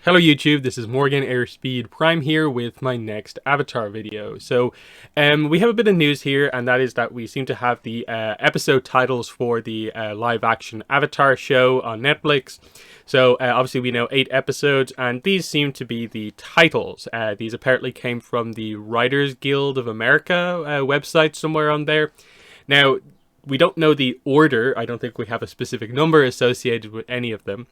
Hello YouTube, this is Morgan Airspeed Prime here with my next Avatar video. So we have a bit of news here, and that is that we seem to have the episode titles for the live action Avatar show on Netflix. So obviously we know 8 episodes, and these seem to be the titles. These apparently came from the Writers Guild of America website somewhere on there. Now, we don't know the order. I don't think we have a specific number associated with any of them,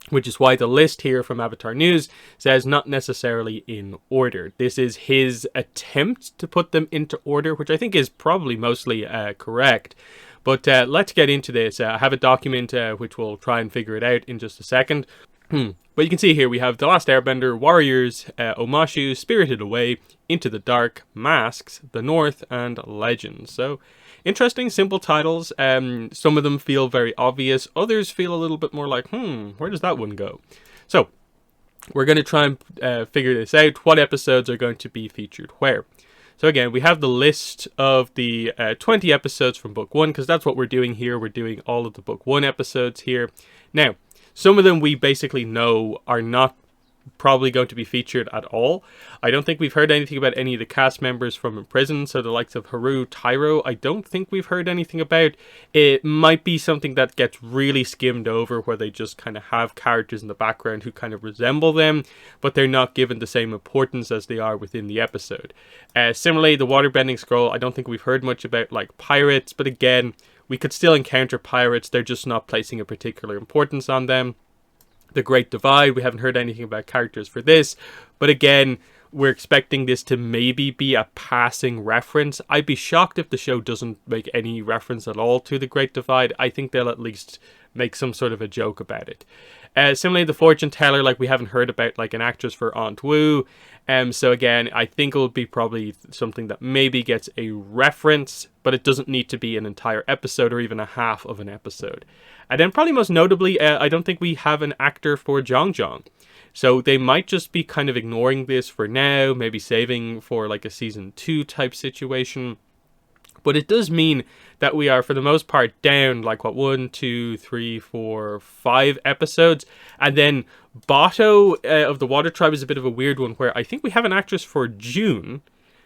which is why the list here from Avatar News says not necessarily in order. This is his attempt to put them into order, which I think is probably mostly correct. But let's get into this. I have a document which we'll try and figure it out in just a second. But you can see here we have The Last Airbender, Warriors, Omashu, Spirited Away, Into the Dark, Masks, The North, and Legends. So interesting, simple titles. Some of them feel very obvious. Others feel a little bit more like, where does that one go? So we're going to try and figure this out. What episodes are going to be featured where? So again, we have the list of the 20 episodes from Book 1, because that's what we're doing here. We're doing all of the Book 1 episodes here. Now, some of them we basically know are not probably going to be featured at all. I don't think we've heard anything about any of the cast members from Prison, so the likes of Haru, Tyro, I don't think we've heard anything about. It might be something that gets really skimmed over, where they just kind of have characters in the background who kind of resemble them, but they're not given the same importance as they are within the episode. Similarly, the Waterbending Scroll, I don't think we've heard much about, like, pirates, but again, we could still encounter pirates, they're just not placing a particular importance on them. The Great Divide, we haven't heard anything about characters for this, but again, we're expecting this to maybe be a passing reference. I'd be shocked if the show doesn't make any reference at all to the Great Divide. I think they'll at least make some sort of a joke about it. Similarly, the Fortune Teller, like, we haven't heard about, like, an actress for Aunt Wu. So again, I think it'll be probably something that maybe gets a reference, but it doesn't need to be an entire episode or even a half of an episode. And then probably most notably, I don't think we have an actor for Zhang Zhang. So they might just be kind of ignoring this for now, maybe saving for like a season 2 type situation. But it does mean that we are, for the most part, down like, what, 1, 2, 3, 4, 5 episodes. And then Bato of the Water Tribe is a bit of a weird one, where I think we have an actress for June.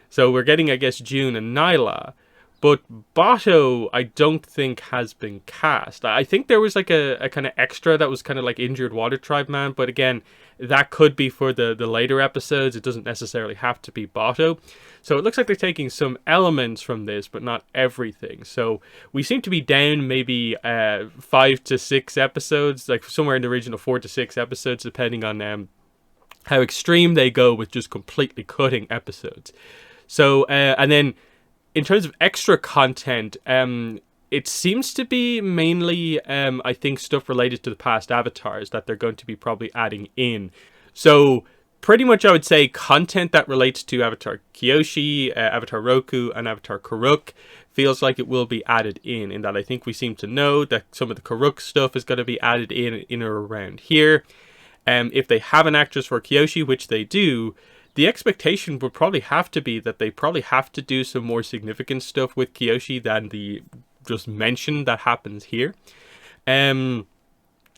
So we're getting, I guess, June and Nyla. But Bato, I don't think has been cast. I think there was like a kind of extra that was kind of like injured Water Tribe man. But again, that could be for the later episodes. It doesn't necessarily have to be Bato. So it looks like they're taking some elements from this, but not everything. So we seem to be down maybe 5 to 6 episodes, like somewhere in the region of 4 to 6 episodes, depending on how extreme they go with just completely cutting episodes. So, and then in terms of extra content, it seems to be mainly, I think, stuff related to the past avatars that they're going to be probably adding in. So pretty much I would say content that relates to Avatar Kyoshi, Avatar Roku, and Avatar Karuk feels like it will be added in that I think we seem to know that some of the Karuk stuff is going to be added in or around here. If they have an actress for Kyoshi, which they do, the expectation would probably have to be that they probably have to do some more significant stuff with Kyoshi than the just mention that happens here. And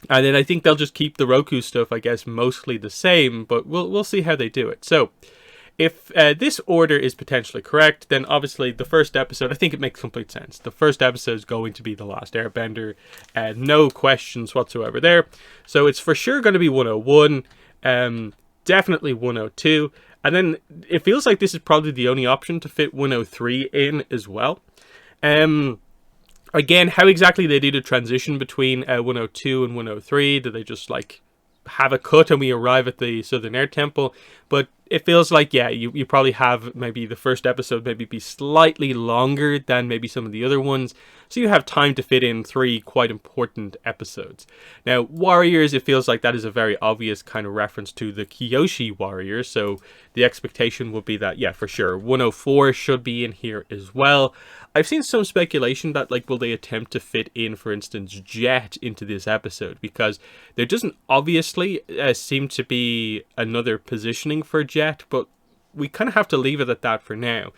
then I think they'll just keep the Roku stuff, I guess, mostly the same, but we'll see how they do it. So if this order is potentially correct, then obviously the first episode, I think it makes complete sense. The first episode is going to be The Last Airbender. No questions whatsoever there. So it's for sure going to be 101. Definitely 102. And then it feels like this is probably the only option to fit 103 in as well. Again, how exactly they do the transition between 102 and 103, do they just like have a cut and we arrive at the Southern Air Temple? But it feels like, yeah, you probably have maybe the first episode maybe be slightly longer than maybe some of the other ones, so you have time to fit in 3 quite important episodes. Now, Warriors, it feels like that is a very obvious kind of reference to the Kyoshi Warriors, so the expectation would be that, yeah, for sure, 104 should be in here as well. I've seen some speculation that, like, will they attempt to fit in, for instance, Jet into this episode, because there doesn't obviously seem to be another positioning for Jet, but we kind of have to leave it at that for now.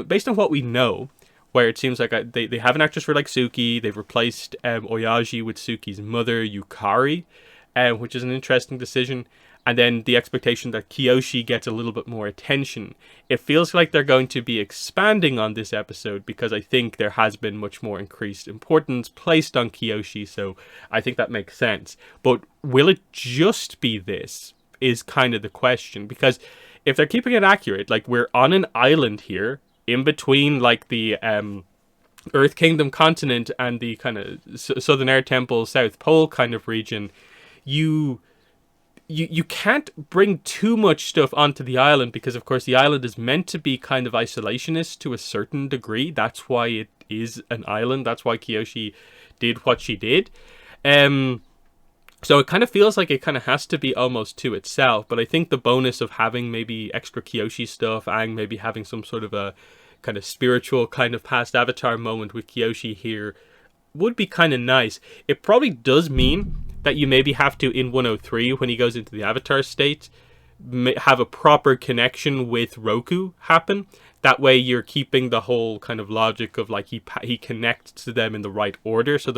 Based on what we know, where it seems like they have an actress for, like, Suki, they've replaced Oyaji with Suki's mother, Yukari. which is an interesting decision. And then the expectation that Kyoshi gets a little bit more attention. It feels like they're going to be expanding on this episode because I think there has been much more increased importance placed on Kyoshi, so I think that makes sense. But will it just be this is kind of the question, because if they're keeping it accurate, like we're on an island here in between like the Earth Kingdom continent and the kind of Southern Air Temple, South Pole kind of region, you can't bring too much stuff onto the island because, of course, the island is meant to be kind of isolationist to a certain degree. That's why it is an island. That's why Kyoshi did what she did. So it kind of feels like it kind of has to be almost to itself. But I think the bonus of having maybe extra Kyoshi stuff and maybe having some sort of a kind of spiritual kind of past Avatar moment with Kyoshi here would be kind of nice. It probably does mean that you maybe have to, in 103, when he goes into the Avatar state, have a proper connection with Roku happen. That way you're keeping the whole kind of logic of like he connects to them in the right order. So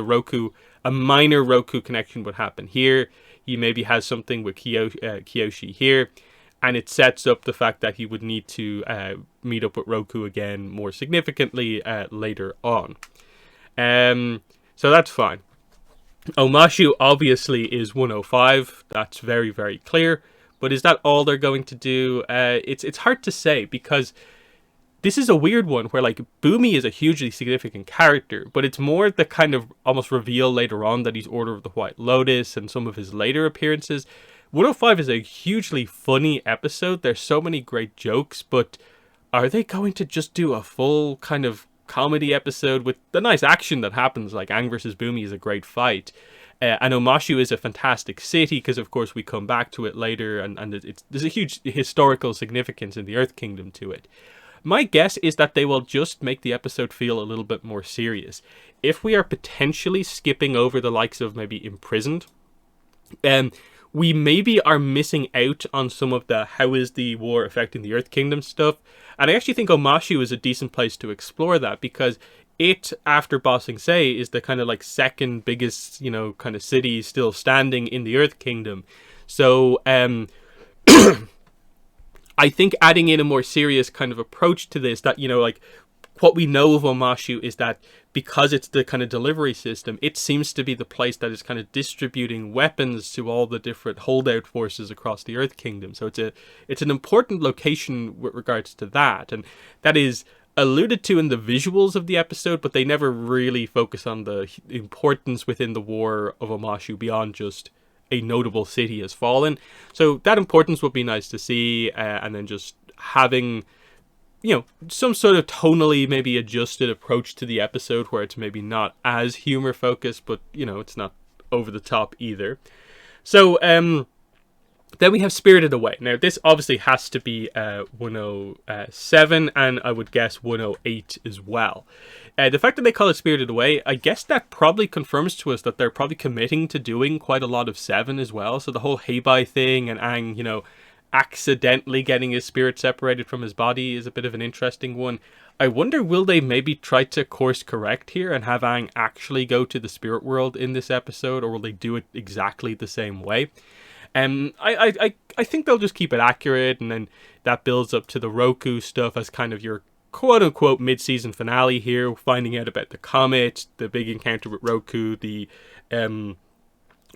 a minor Roku connection would happen here. He maybe has something with Kyoshi here. And it sets up the fact that he would need to meet up with Roku again more significantly later on. So that's fine. Omashu obviously is 105. That's very, very clear. But is that all they're going to do? It's hard to say, because this is a weird one where like Bumi is a hugely significant character, but it's more the kind of almost reveal later on that he's Order of the White Lotus and some of his later appearances. 105 is a hugely funny episode. There's so many great jokes, but are they going to just do a full kind of comedy episode with the nice action that happens? Like Aang versus Bumi is a great fight, and Omashu is a fantastic city because of course we come back to it later, and there's a huge historical significance in the Earth Kingdom to it. My guess is that they will just make the episode feel a little bit more serious. If we are potentially skipping over the likes of maybe Imprisoned, we maybe are missing out on some of the how is the war affecting the Earth Kingdom stuff. And I actually think Omashu is a decent place to explore that, because it, after Ba Sing Se, is the kind of like second biggest, kind of city still standing in the Earth Kingdom. So I think adding in a more serious kind of approach to this, that, like what we know of Omashu is that because it's the kind of delivery system, it seems to be the place that is kind of distributing weapons to all the different holdout forces across the Earth Kingdom. So it's an important location with regards to that, and that is alluded to in the visuals of the episode, but they never really focus on the importance within the war of Omashu beyond just a notable city has fallen. So that importance would be nice to see, and then just having some sort of tonally maybe adjusted approach to the episode where it's maybe not as humor focused, but it's not over the top either. So then we have Spirited Away. Now this obviously has to be 107, and I would guess 108 as well. The fact that they call it Spirited Away, I guess that probably confirms to us that they're probably committing to doing quite a lot of 7 as well. So the whole Heibai thing and Aang, accidentally getting his spirit separated from his body is a bit of an interesting one. I wonder, will they maybe try to course correct here and have Aang actually go to the spirit world in this episode, or will they do it exactly the same way? I think they'll just keep it accurate, and then that builds up to the Roku stuff as kind of your quote-unquote mid-season finale here, finding out about the comet, the big encounter with Roku, the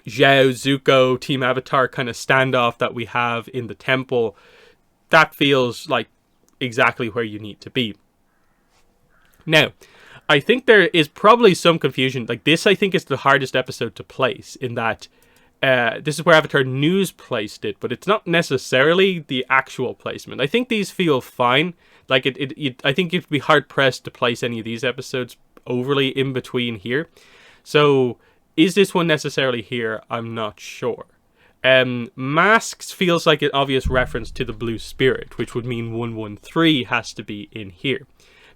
Zhao, Zuko, Team Avatar kind of standoff that we have in the temple. That feels like exactly where you need to be. Now, I think there is probably some confusion. Like this, I think is the hardest episode to place, in that this is where Avatar News placed it, but it's not necessarily the actual placement. I think these feel fine. Like I think you'd be hard pressed to place any of these episodes overly in between here. So is this one necessarily here? I'm not sure. Masks feels like an obvious reference to the Blue Spirit, which would mean 113 has to be in here.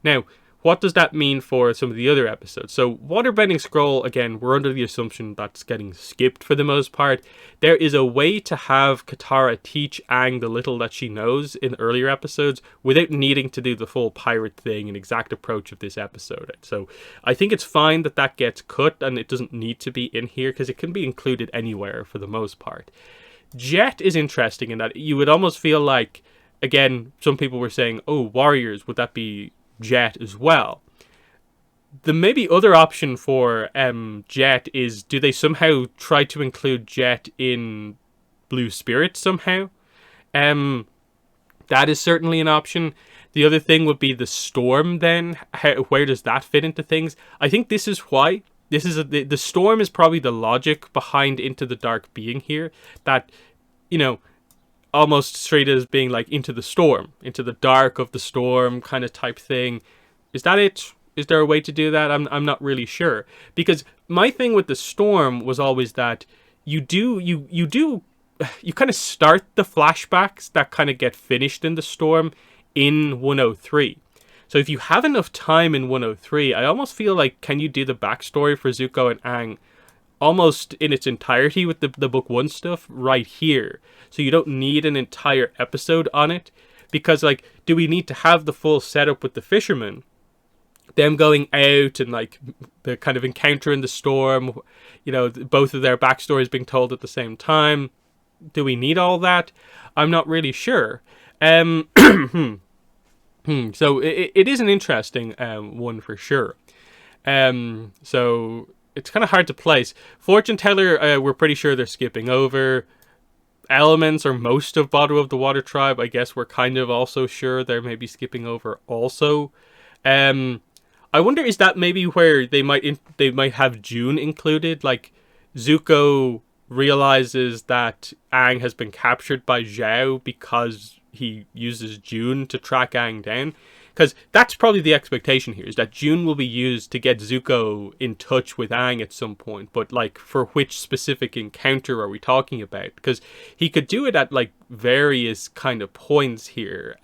Now, what does that mean for some of the other episodes? So Waterbending Scroll, again, we're under the assumption that's getting skipped for the most part. There is a way to have Katara teach Aang the little that she knows in earlier episodes without needing to do the full pirate thing and exact approach of this episode. So I think it's fine that that gets cut and it doesn't need to be in here because it can be included anywhere for the most part. Jet is interesting in that you would almost feel like, again, some people were saying, oh, warriors, would that be Jet as well? The maybe other option for Jet is, do they somehow try to include Jet in Blue Spirit somehow? That is certainly an option. The other thing would be the storm then. Where does that fit into things? I think this is why. The storm is probably the logic behind Into the Dark being here. That, you know, almost straight as being like into the storm, into the dark of the storm kind of type thing. Is that it? Is there a way to do that? I'm not really sure. Because my thing with the storm was always that you kind of start the flashbacks that kind of get finished in the storm in 103. So if you have enough time in 103, I almost feel like, can you do the backstory for Zuko and Aang almost in its entirety with the book 1 stuff right here? So you don't need an entire episode on it. Because, like, do we need to have the full setup with the fishermen? Them going out and, like, the kind of encounter in the storm, you know, both of their backstories being told at the same time. Do we need all that? I'm not really sure. So it is an interesting one for sure. So it's kind of hard to place. Fortune Teller, we're pretty sure they're skipping over. Elements or most of Bottom of the Water Tribe, I guess we're kind of also sure they're maybe skipping over also. I wonder, is that maybe where they might have June included? Like, Zuko realizes that Aang has been captured by Zhao because he uses June to track Aang down. Because that's probably the expectation here, is that June will be used to get Zuko in touch with Aang at some point. But, like, for which specific encounter are we talking about? Because he could do it at, like, various kind of points here.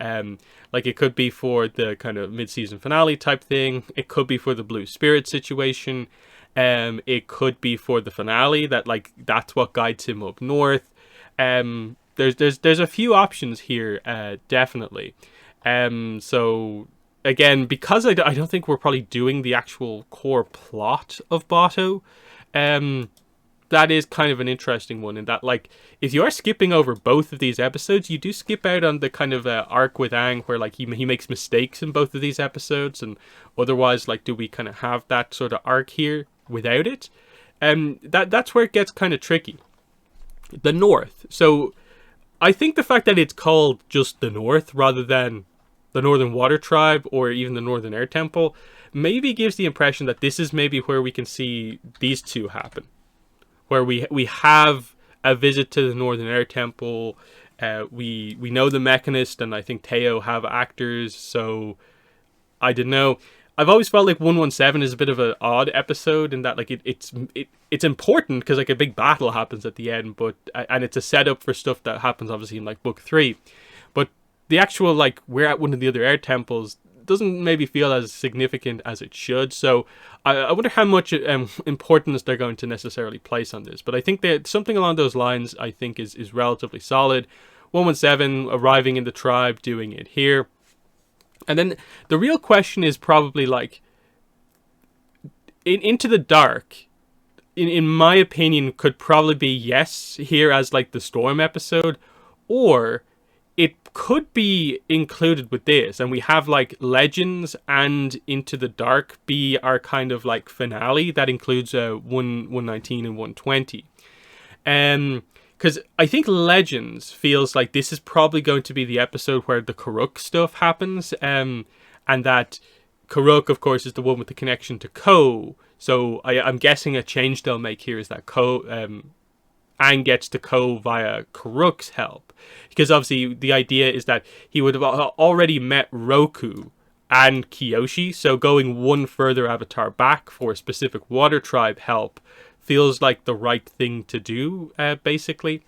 Like, it could be for the kind of mid-season finale type thing. It could be for the Blue Spirit situation. It could be for the finale, that, like, that's what guides him up north. There's a few options here, definitely. So again, because I don't think we're probably doing the actual core plot of Bato, that is kind of an interesting one in that, like, if you are skipping over both of these episodes, you do skip out on the kind of arc with Aang where, like, he makes mistakes in both of these episodes, and otherwise, like, do we kind of have that sort of arc here without it? That's where it gets kind of tricky. The North. So I think the fact that it's called just the North rather than the Northern Water Tribe or even the Northern Air Temple maybe gives the impression that this is maybe where we can see these two happen. Where we have a visit to the Northern Air Temple. We know the Mechanist and I think Teo have actors, so I don't know. I've always felt like 117 is a bit of an odd episode in that, like, it's important because, like, a big battle happens at the end, but and it's a setup for stuff that happens obviously in, like, book 3. But the actual, like, we're at one of the other air temples doesn't maybe feel as significant as it should. So I wonder how much importance they're going to necessarily place on this. But I think that something along those lines I think is relatively solid. 117 arriving in the tribe, doing it here. And then the real question is probably, like, Into the Dark, in my opinion, could probably be yes here as, like, the Storm episode, or it could be included with this, and we have, like, Legends and Into the Dark be our kind of, like, finale that includes 119 and 120. Because I think Legends feels like this is probably going to be the episode where the Karuk stuff happens, and that Karuk, of course, is the one with the connection to Ko. So I'm guessing a change they'll make here is that Aang gets to Ko via Karuk's help. Because obviously the idea is that he would have already met Roku and Kyoshi, so going one further avatar back for specific Water Tribe help feels like the right thing to do, basically.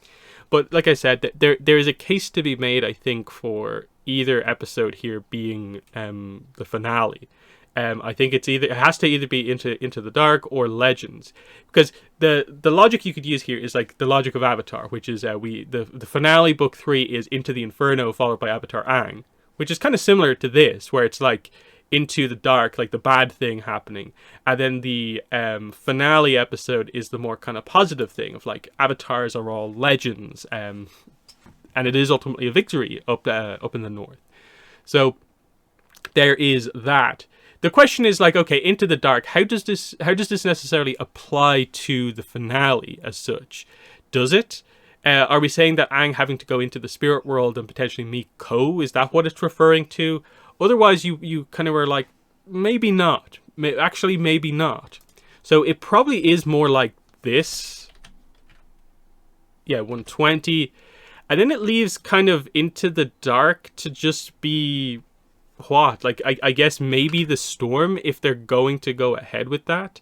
But like I said, there is a case to be made, I think, for either episode here being the finale. I think it has to either be Into the Dark or Legends, because the logic you could use here is like the logic of Avatar, which is the finale book 3 is Into the Inferno followed by Avatar Aang, which is kind of similar to this, where it's like Into the Dark, like the bad thing happening, and then the finale episode is the more kind of positive thing of like avatars are all legends, and it is ultimately a victory up in the north. So there is that. The question is like, okay, Into the Dark, how does this necessarily apply to the finale as such? Does it? Are we saying that Aang having to go into the spirit world and potentially meet Ko, is that what it's referring to? Otherwise, you kind of were like, maybe not. Actually, maybe not. So it probably is more like this. Yeah, 120. And then it leaves kind of Into the Dark to just be what? Like, I guess maybe the Storm, if they're going to go ahead with that.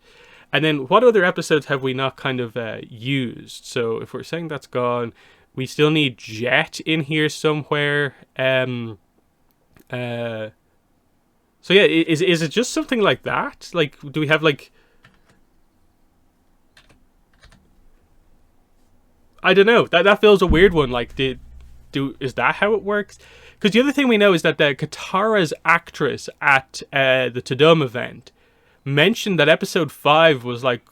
And then what other episodes have we not kind of used? So if we're saying that's gone, we still need Jet in here somewhere. So yeah, is it just something like that? Like, do we have like... I don't know. That feels a weird one. Like, is that how it works? Because the other thing we know is that Katara's actress at the Tudum event mentioned that episode 5 was like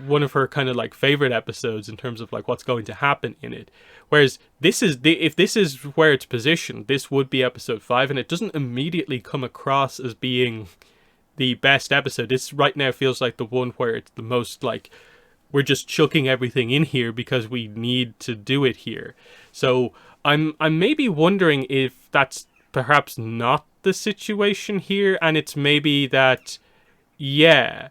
one of her kind of like favorite episodes in terms of like what's going to happen in it. Whereas if this is where it's positioned, this would be episode 5, and it doesn't immediately come across as being the best episode. This right now feels like the one where it's the most like, we're just chucking everything in here because we need to do it here. So I'm maybe wondering if that's perhaps not the situation here, and it's maybe that, yeah,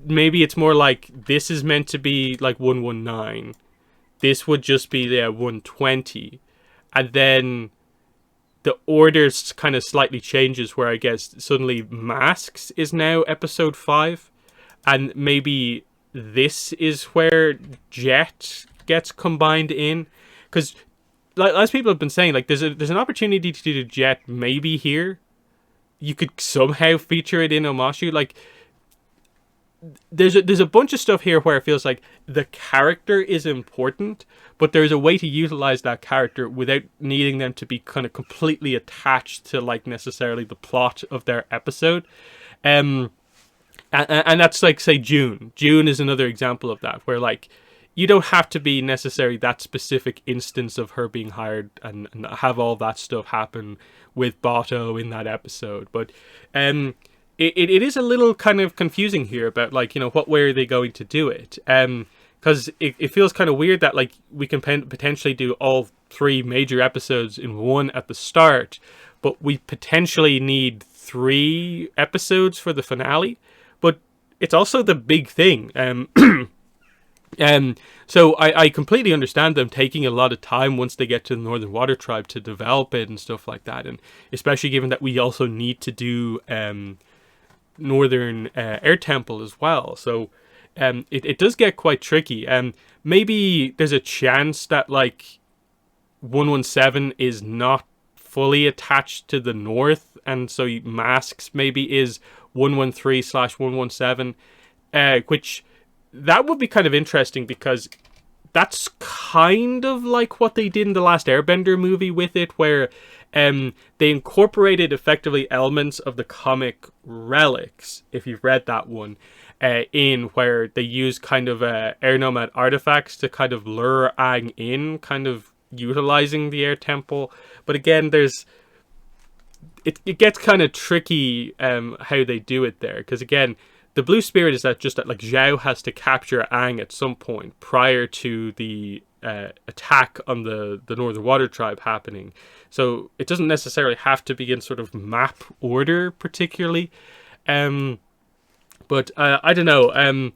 maybe it's more like this is meant to be like 119. This would just be 120, and then the order kind of slightly changes where I guess suddenly Masks is now episode 5, and maybe this is where Jet gets combined in. Because, like, as people have been saying, like, there's an opportunity to do Jet maybe here. You could somehow feature it in Omashu. Like, there's a bunch of stuff here where it feels like the character is important, but there's a way to utilize that character without needing them to be kind of completely attached to, like, necessarily the plot of their episode. And that's like, say, June. June is another example of that, where, like, you don't have to be necessarily that specific instance of her being hired and have all that stuff happen with Bato in that episode. But it is a little kind of confusing here about, like, you know, what way are they going to do it? Because it feels kind of weird that, like, we can potentially do all 3 major episodes in one at the start, but we potentially need 3 episodes for the finale. But it's also the big thing. So I completely understand them taking a lot of time once they get to the Northern Water Tribe to develop it and stuff like that, and especially given that we also need to do Northern Air Temple as well. So it does get quite tricky. Maybe there's a chance that, like, 117 is not fully attached to the north, and so Masks maybe is 113/117, which... that would be kind of interesting, because that's kind of like what they did in the last Airbender movie with it, where they incorporated effectively elements of the comic Relics, if you've read that one, in where they use kind of Air Nomad artifacts to kind of lure Aang in, kind of utilizing the Air Temple. But again, it gets kind of tricky how they do it there, because again, the Blue Spirit is that like Zhao has to capture Aang at some point prior to the attack on the Northern Water Tribe happening. So it doesn't necessarily have to be in sort of map order particularly. But I don't know.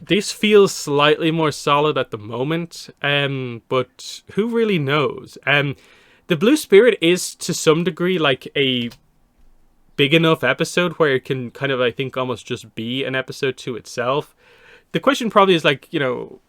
This feels slightly more solid at the moment. But who really knows? The Blue Spirit is to some degree like a big enough episode where it can kind of, I think, almost just be an episode to itself. The question probably is, like, you know,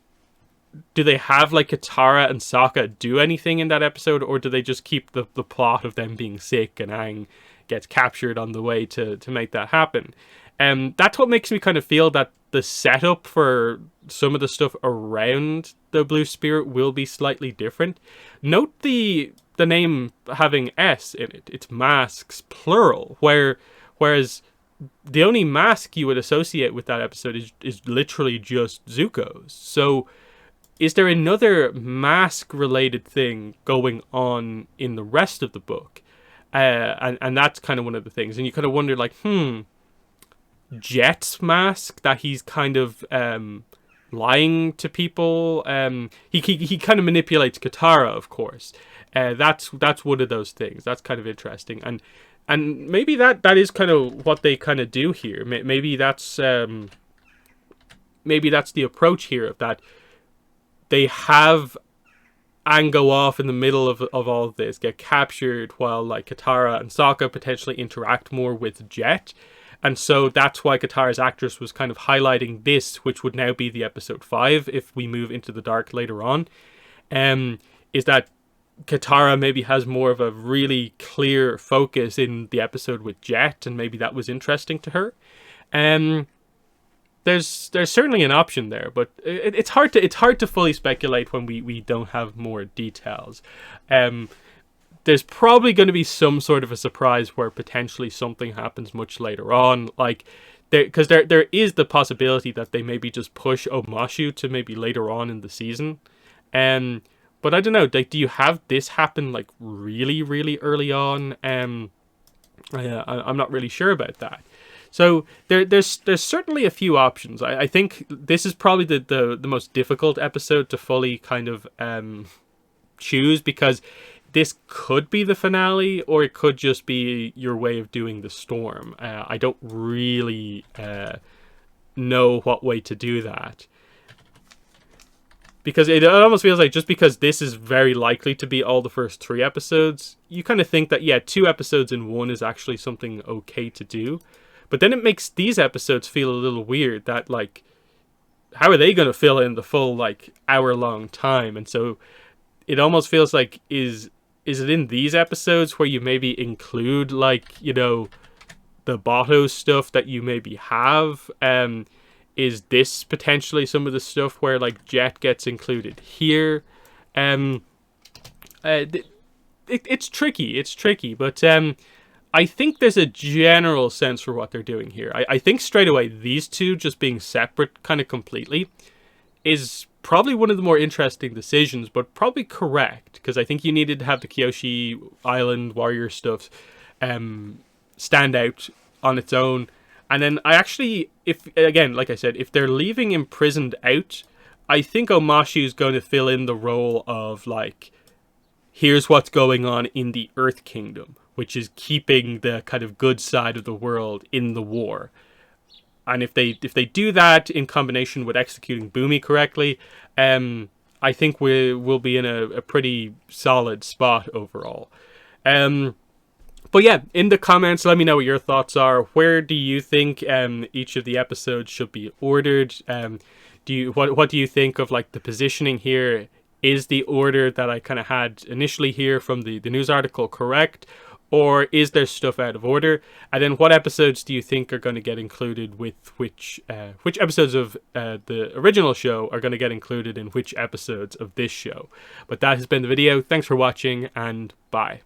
do they have, like, Katara and Sokka do anything in that episode, or do they just keep the plot of them being sick and Aang, gets captured on the way to make that happen. That's what makes me kind of feel that the setup for some of the stuff around the Blue Spirit will be slightly different. Note the name having S in it. It's masks, plural, whereas the only mask you would associate with that episode is literally just Zuko's. So is there another mask-related thing going on in the rest of the book? And that's kind of one of the things. And you kind of wonder, like, Jet's mask, that he's kind of lying to people. He kind of manipulates Katara, of course. That's one of those things. That's kind of interesting. And maybe that is kind of what they kind of do here. Maybe that's the approach here, of that they have Aang go off in the middle of all of this, get captured, while like Katara and Sokka potentially interact more with Jet. And so that's why Katara's actress was kind of highlighting this, which would now be the episode 5 if we move into the dark later on. Is that Katara maybe has more of a really clear focus in the episode with Jet, and maybe that was interesting to her. There's certainly an option there, but it's hard to fully speculate when we don't have more details. There's probably going to be some sort of a surprise where potentially something happens much later on, like because there is the possibility that they maybe just push Omashu to maybe later on in the season. But I don't know, like, do you have this happen like really, really early on? I'm not really sure about that. So there's certainly a few options. I think this is probably the most difficult episode to fully kind of choose, because this could be the finale, or it could just be your way of doing the storm. I don't really know what way to do that. Because it almost feels like just because this is very likely to be all the first 3 episodes, you kind of think that, yeah, 2 episodes in one is actually something okay to do. But then it makes these episodes feel a little weird, that, like, how are they going to fill in the full, like, hour-long time? And so it almost feels like, is it in these episodes where you maybe include, like, you know, the Bato stuff that you maybe have? Is this potentially some of the stuff where, like, Jet gets included here? It's tricky, but I think there's a general sense for what they're doing here. I think straight away these two just being separate kind of completely is probably one of the more interesting decisions, but probably correct, because I think you needed to have the Kyoshi Island warrior stuff stand out on its own. And then I actually, if again, like I said, if they're leaving Imprisoned out, I think Omashu is going to fill in the role of, like, here's what's going on in the Earth Kingdom, which is keeping the kind of good side of the world in the war. And if they do that in combination with executing Bumi correctly, I think we'll be in a pretty solid spot overall. But yeah, in the comments, let me know what your thoughts are. Where do you think each of the episodes should be ordered? What do you think of, like, the positioning here? Is the order that I kind of had initially here from the news article correct? Or is there stuff out of order? And then what episodes do you think are going to get included with which episodes of the original show are going to get included in which episodes of this show? But that has been the video. Thanks for watching, and bye.